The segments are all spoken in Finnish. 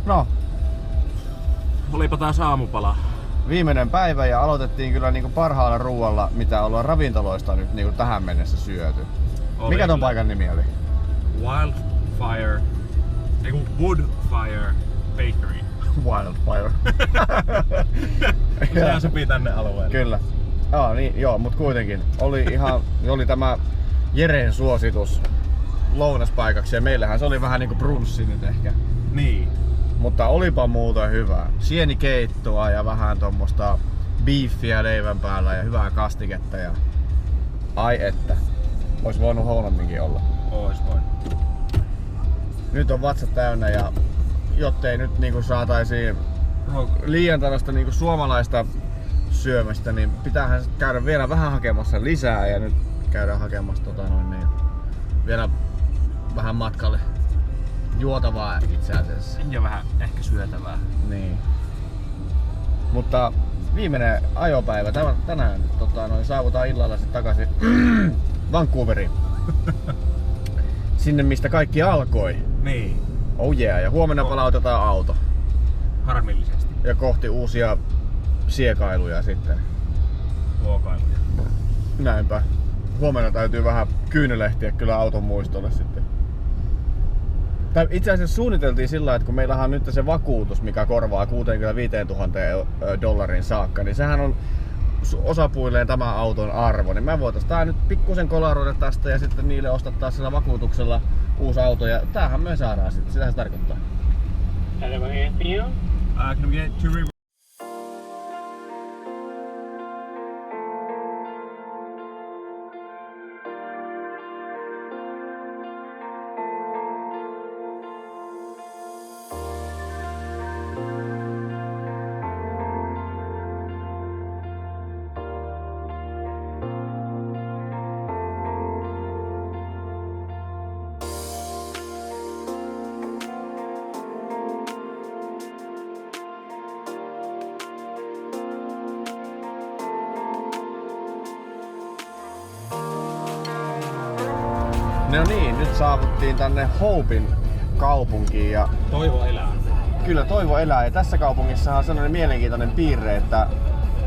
No. Olipa taas aamupala. Viimeinen päivä ja aloitettiin kyllä niinku parhaalla ruualla, mitä ollaan ravintoloista nyt niinku tähän mennessä syöty. Mikä ton paikan nimi oli? Wildfire. Eiku Woodfire Bakery. Wildfire. Sehän sopii tänne alueelle. Kyllä. Niin, joo, mut kuitenkin. Oli tämä Jeren suositus lounaspaikaksi ja meillähän se oli vähän niinku brunssi nyt ehkä. Niin. Mutta olipa muuta hyvää. Sienikeittoa ja vähän tommosta beefiä leivän päällä ja hyvää kastiketta ja... Ai että. Ois voinut huonomminkin olla. Ois voinut. Nyt on vatsa täynnä ja jottei nyt niinku saataisiin liian tällaista niinku suomalaista syömistä, niin pitäähän käydä vielä vähän hakemassa lisää ja nyt käydään hakemassa vielä vähän matkalle juotavaa itse asiassa. Ja vähän ehkä syötävää. Niin. Mutta viimeinen ajopäivä tänään saavutaan illalla sitten takaisin Vancouveriin. Sinne mistä kaikki alkoi. Niin. Oh yeah, ja huomenna palautetaan auto. Harmillisesti. Ja kohti uusia siekailuja sitten. Luokailuja. Näinpä. Huomenna täytyy vähän kyynelehtiä kyllä auton muistolle sitten. Tai itse asiassa suunniteltiin sillä, että kun meillähän on nyt se vakuutus, mikä korvaa 65 000 dollarin saakka, niin sehän on osapuilleen tämä auton arvo. Niin me voitais tää nyt pikkusen kolaroida tästä ja sitten niille ostattaa sillä vakuutuksella uusi auto ja tämähän me saadaan sitten. Sitähän se tarkoittaa. Can we get 2 River? No niin, nyt saavuttiin tänne Hopein kaupunkiin ja Toivo elää. kyllä toivo elää. Ja tässä kaupungissahan on sellainen mielenkiintoinen piirre, että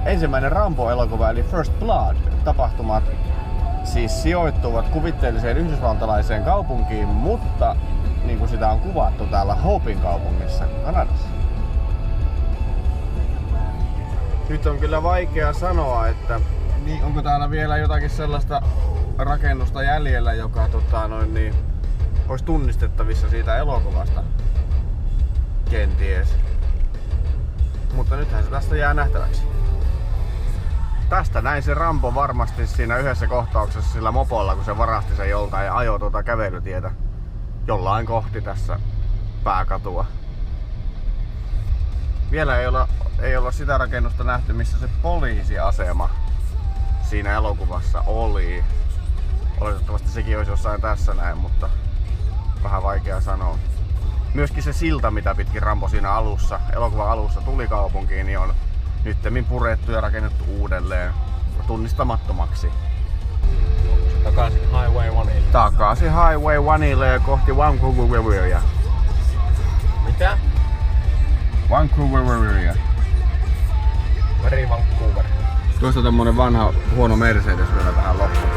ensimmäinen Rambo-elokuva eli First Blood-tapahtumat siis sijoittuvat kuvitteelliseen yhdysvaltalaiseen kaupunkiin, mutta niin kuin sitä on kuvattu täällä Hopein kaupungissa, Kanadassa. Nyt on kyllä vaikea sanoa, että niin onko täällä vielä jotakin sellaista rakennusta jäljellä, joka olisi tunnistettavissa siitä elokuvasta. Kenties. Mutta nythän se tästä jää nähtäväksi. Tästä näin se Rambo varmasti siinä yhdessä kohtauksessa sillä mopolla, kun se varasti sen joltain ja ajoi kävelytietä jollain kohti tässä pääkatua. Vielä ei olla sitä rakennusta nähty, missä se poliisiasema siinä elokuvassa oli. Oletettavasti sekin olisi jossain tässä näin, mutta vähän vaikea sanoa. Myöskin se silta, mitä pitkin Rambo siinä elokuvan alussa tuli kaupunkiin, niin on nyttemmin purettu ja rakennettu uudelleen tunnistamattomaksi. Takaisin Highway 1. Takaisin Highway 1 ja kohti Vancouveria. Mitä? Vancouveria. Very Vancouver. Tuosta tommonen vanha huono Mercedes vielä tähän loppuun.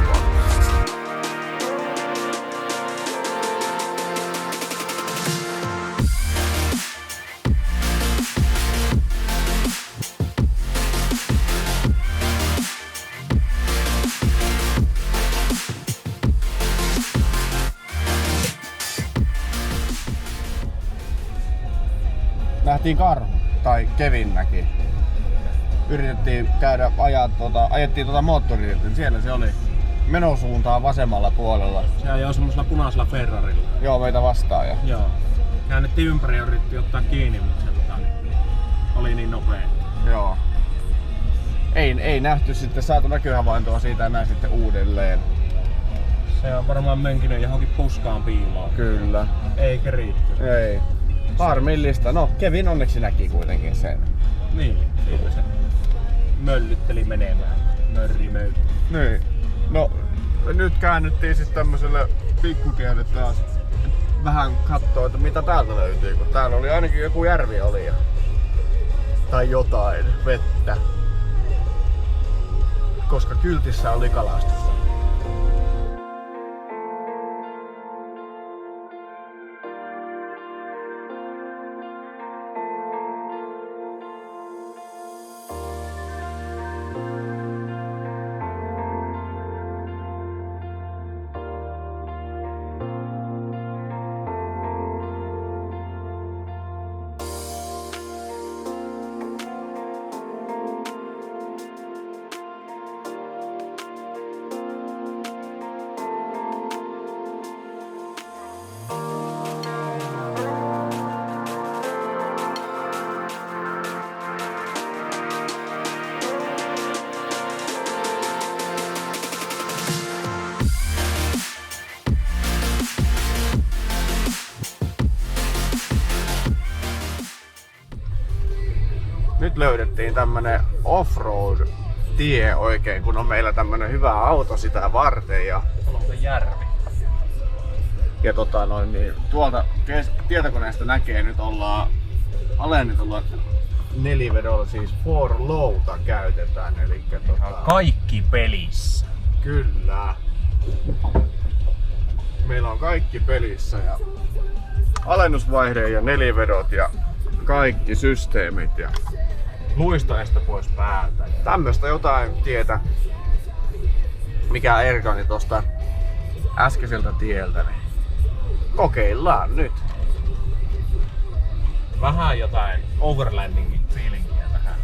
Nähtiin karhu, tai Kevin näki. Yritettiin käydä ajettiin moottoritietä, niin siellä se oli menosuuntaan vasemmalla puolella. Se ajoi semmosella punaisella Ferrarilla. Joo, meitä vastaan. Ja... Joo. Käännettiin ympäri ja yritettiin ottaa kiinni, mutta se oli niin nopea. Joo. Ei nähty sitten, saatu näkyhavaintoa siitä enää sitten uudelleen. Se on varmaan mönkinyt johonkin puskaan piiloon. Kyllä. Eikä riitty. Ei. Harmillista. No, Kevin onneksi näki kuitenkin sen. Niin, siitä se möllytteli menemään. Mörrimöy. Niin. No, nyt käännyttiin siis tämmöiselle pikkutielle taas. vähän kattoo, että mitä täältä löytyy, kun täällä oli ainakin joku järvi oli ja... tai jotain, vettä. Koska kyltissä oli kalastusta. Nyt löydettiin tämmönen offroad tie oikein, kun on meillä tämmönen hyvä auto sitä varten ja On se järvi. ja niin tuolta tietokoneesta näkee nyt ollaan alennetulla nelivedolla siis for lowta käytetään, eli Kaikki pelissä. kyllä. Meillä on kaikki pelissä ja alennusvaihde ja nelivedot ja kaikki systeemit ja luistoesta pois päältä. Tämmöstä jotain tietä, mikä erkani tosta äskeiseltä tieltä, niin kokeillaan nyt. Vähän jotain overlandingin feelingiä tähän.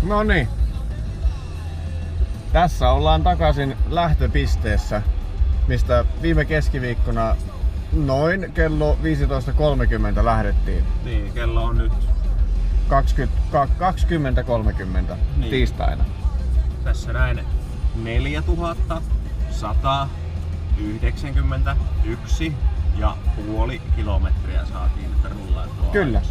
No niin. Tässä ollaan takaisin lähtöpisteessä, mistä viime keskiviikkona noin kello 15.30 lähdettiin. Niin, kello on nyt 20.30 Niin. tiistaina. tässä näin 4191 ja puoli kilometriä saatiin nyt rullailtua. Kyllä.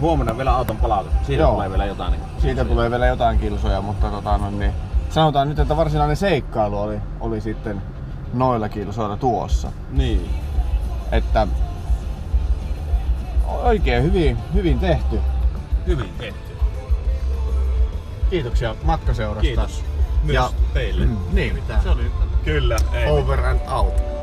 Huomenna vielä auton palaute. Siitä Joo. tulee vielä jotain. Siitä tulee vielä jotain kilsoja, mutta niin sanotaan nyt, että varsinainen seikkailu oli sitten noilla kilsoilla tuossa. Niin. Että oikein hyvin tehty. Hyvin tehty. Kiitoksia matkaseurasta. Kiitos. Myös Ja- teille. Niin, Se oli kyllä. Ei over and out.